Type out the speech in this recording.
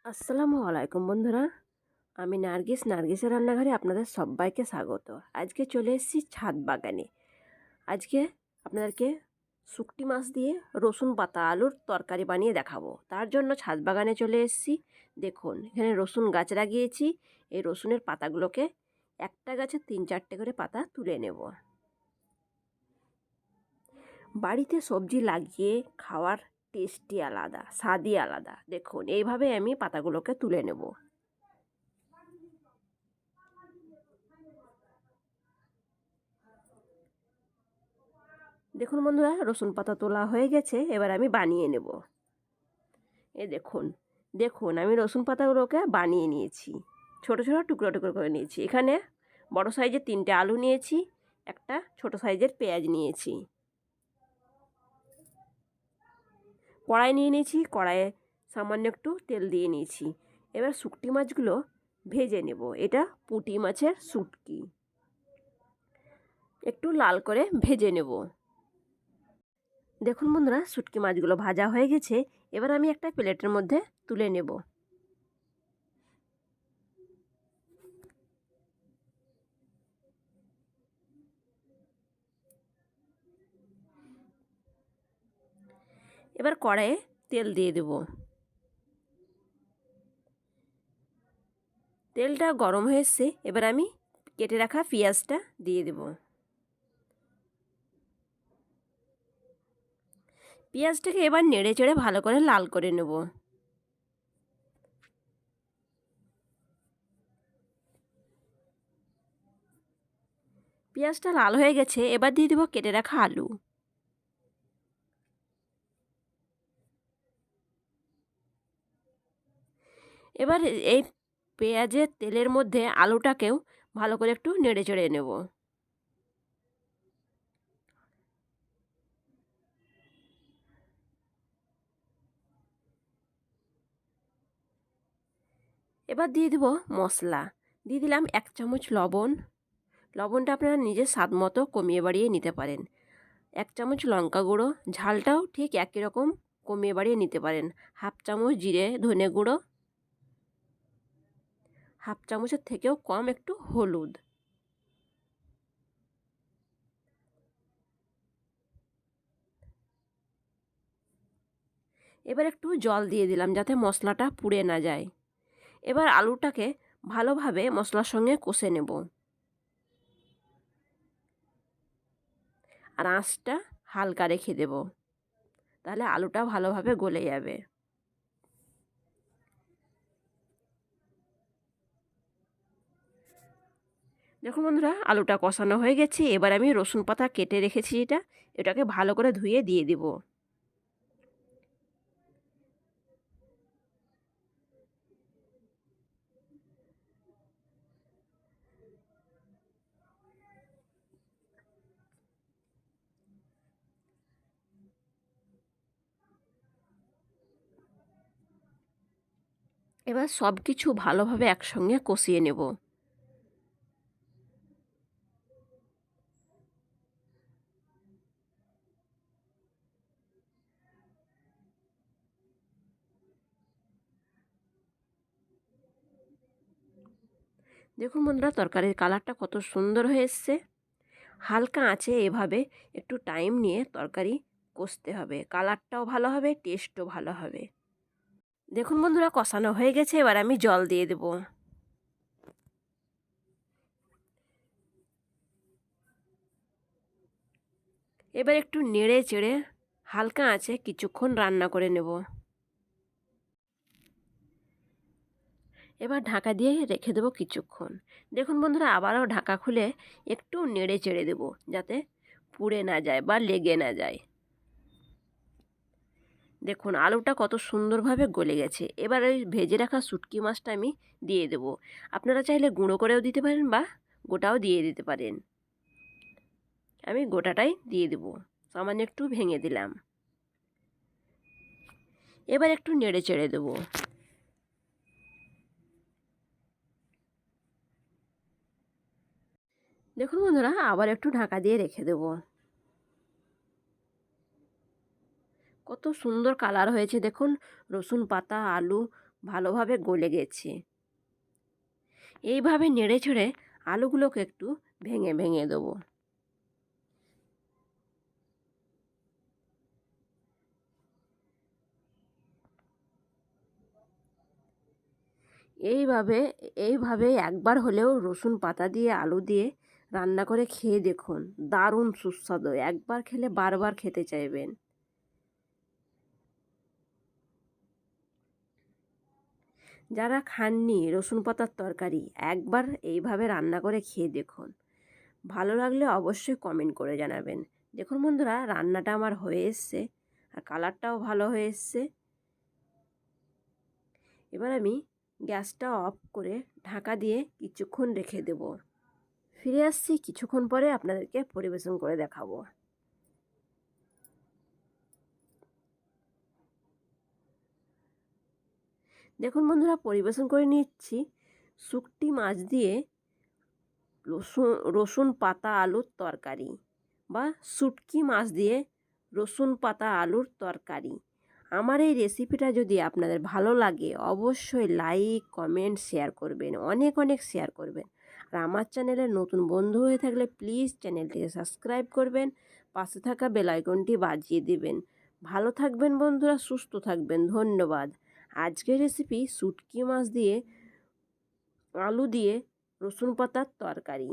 আসসালামু আলাইকুম বন্ধুরা। আমি নার্গিসের রান্নাঘরে আপনাদের সবাইকে স্বাগত। আজকে চলে এসেছি ছাদ বাগানে। আজকে আপনাদেরকে শুকটি মাছ দিয়ে রসুন পাতা আলুর তরকারি বানিয়ে দেখাবো। তার জন্য ছাদ বাগানে চলে এসেছি। দেখুন এখানে রসুন গাছ লাগিয়েছি। এই রসুনের পাতাগুলোকে একটা গাছে 3-4টে করে পাতা তুলে নেব। বাড়িতে সবজি লাগিয়ে খাওয়ার টেস্টই আলাদা, স্বাদই আলাদা। দেখুন এইভাবে আমি পাতাগুলোকে তুলে নেব। দেখুন বন্ধুরা, রসুন পাতা তোলা হয়ে গেছে। এবার আমি বানিয়ে নেব। দেখুন দেখুন আমি রসুন পাতাগুলোকে বানিয়ে নিয়েছি। ছোট ছোট টুকরো টুকরো করে নিয়েছি। এখানে বড় সাইজের 3টে আলু নিয়েছি, একটা ছোট সাইজের পেঁয়াজ নিয়েছি। কড়াই নিয়ে নিয়েছি, কড়াইয়ে সামান্য একটু তেল দিয়ে নিয়েছি। এবার শুকটি মাছগুলো ভেজে নেব। এটা পুঁটি মাছের শুটকি, একটু লাল করে ভেজে নেব। দেখুন বন্ধুরা, শুটকি মাছগুলো ভাজা হয়ে গেছে। এবার আমি একটা প্লেটের মধ্যে তুলে নেব। এবার কড়াইয়ে তেল দিয়ে দেব। তেলটা গরম হয়ে এসছে। এবার আমি কেটে রাখা পেঁয়াজটা দিয়ে দেব। পেঁয়াজটাকে এবার নেড়ে চেড়ে ভালো করে লাল করে নেব। পেঁয়াজটা লাল হয়ে গেছে। এবার দিয়ে দেবো কেটে রাখা আলু। এবার এই পেঁয়াজের তেলের মধ্যে আলুটাকেও ভালো করে একটু নেড়ে চেড়ে নেব। এবার দিয়ে দেবো মশলা। দিয়ে দিলাম 1 চামচ লবণ। লবণটা আপনারা নিজের স্বাদ মতো কমিয়ে বাড়িয়ে নিতে পারেন। 1 চামচ লঙ্কা গুঁড়ো, ঝালটাও ঠিক একই রকম কমিয়ে বাড়িয়ে নিতে পারেন। 1/2 চামচ জিরে ধনে গুঁড়ো, 1/2 চামচের থেকেও কম একটু হলুদ। এবার একটু জল দিয়ে দিলাম যাতে মশলাটা পুড়ে না যায়। এবার আলুটাকে ভালোভাবে মশলার সঙ্গে কষে নেব। আর আঁচটা হালকা রেখে দেব, তাহলে আলুটা ভালোভাবে গলে যাবে। দেখুন বন্ধুরা, আলুটা কষানো হয়ে গেছে। এবার আমি রসুন পাতা কেটে রেখেছি, এটাকে ভালো করে ধুয়ে দিয়ে দেব। এবার সব কিছু ভালোভাবে একসঙ্গে কষিয়ে নেব। দেখুন বন্ধুরা, তরকারির কালারটা কত সুন্দর হয়ে এসছে। হালকা আঁচে এভাবে একটু টাইম নিয়ে তরকারি কষতে হবে। কালারটাও ভালো হবে, টেস্টও ভালো হবে। দেখুন বন্ধুরা, কষানো হয়ে গেছে। এবার আমি জল দিয়ে দেব। এবার একটু নেড়ে চেড়ে হালকা আঁচে কিছুক্ষণ রান্না করে নেব। এবার ঢাকা দিয়ে রেখে দেবো কিছুক্ষণ। দেখুন বন্ধুরা, আবারও ঢাকা খুলে একটু নেড়ে চেড়ে দেবো যাতে পুড়ে না যায় বা লেগে না যায়। দেখুন আলুটা কত সুন্দরভাবে গলে গেছে। এবার ওই ভেজে রাখা শুটকি মাছটা আমি দিয়ে দেবো। আপনারা চাইলে গুঁড়ো করেও দিতে পারেন বা গোটাও দিয়ে দিতে পারেন। আমি গোটাটাই দিয়ে দেবো, সামান্য একটু ভেঙে দিলাম। এবার একটু নেড়ে চেড়ে দেবো। দেখুন বন্ধুরা, আবার একটু ঢাকা দিয়ে রেখে দেবো। কত সুন্দর কালার হয়েছে দেখুন। রসুন পাতা আলু ভালোভাবে গলে গেছে। এইভাবে নেড়ে ছেড়ে আলুগুলোকে একটু ভেঙে ভেঙে দেবো। এইভাবে এইভাবে একবার হলেও রসুন পাতা দিয়ে আলু দিয়ে রান্না করে খেয়ে দেখুন, দারুণ সুস্বাদু, একবার খেলে বারবার খেতে চাইবেন। যারা খাননি রসুন পাতার তরকারি, একবার এইভাবে রান্না করে খেয়ে দেখুন, ভালো লাগলে অবশ্যই কমেন্ট করে জানাবেন। দেখুন বন্ধুরা, রান্নাটা আমার হয়ে এসছে আর কালারটাও ভালো হয়ে এসছে। এবার আমি গ্যাসটা অফ করে ঢাকা দিয়ে কিছুক্ষণ রেখে দেব। ফিরে আসছি কিছুক্ষণ পরে, আপনাদেরকে পরিবেশন করে দেখাবো। দেখুন বন্ধুরা, পরিবেশন করে নিচ্ছি শুকটি মাছ দিয়ে রসুন পাতা আলুর তরকারি বা শুটকি মাছ দিয়ে রসুন পাতা আলুর তরকারি। আমার এই রেসিপিটা যদি আপনাদের ভালো লাগে অবশ্যই লাইক কমেন্ট শেয়ার করবেন, অনেক অনেক শেয়ার করবেন। আর আমার চ্যানেলের নতুন বন্ধু হয়ে থাকলে প্লিজ চ্যানেলটিকে সাবস্ক্রাইব করবেন, পাশে থাকা বেল আইকনটি বাজিয়ে দিবেন। ভালো থাকবেন বন্ধুরা, সুস্থ থাকবেন, ধন্যবাদ। আজকের রেসিপি শুটকি মাছ দিয়ে আলু দিয়ে রসুন পাতার তরকারি।